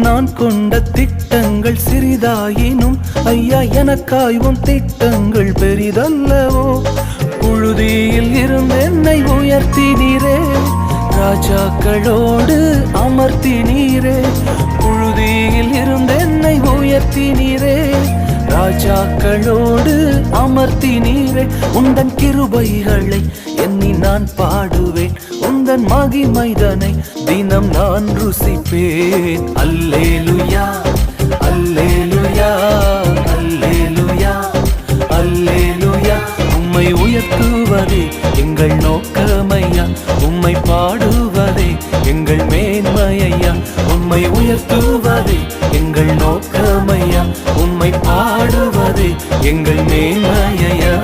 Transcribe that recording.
நான் கொண்ட திட்டங்கள் சிறிதாயினும் ஐயா எனக்காயும் திட்டங்கள் பெரிதல்லவோ. புழுதியில் இருந்து என்னை உயர்த்தினீரே, ராஜாக்களோடு அமர்த்தினீரே. புழுதியில் இருந்து என்னை உயர்த்தினீரே, ராஜாக்களோடு அமர்த்தினீரே. உந்தன் கிருபைகளை எண்ணி நான் பாடுவேன், உந்தன் மகிமைதனை தினம் நான் ருசிப்பேன். அல்லேலுயா அல்லேலுயா அல்லேலுயா அல்லேலுயா. உம்மை உயர்த்துவதே எங்கள் நோக்கமையா, உம்மை பாடுவதே எங்கள் மேன்மையா. உம்மை உயர்த்துவதே எங்கள் நோக்கமையா, உம்மை பாடுவதே எங்கள் மேன்மையா.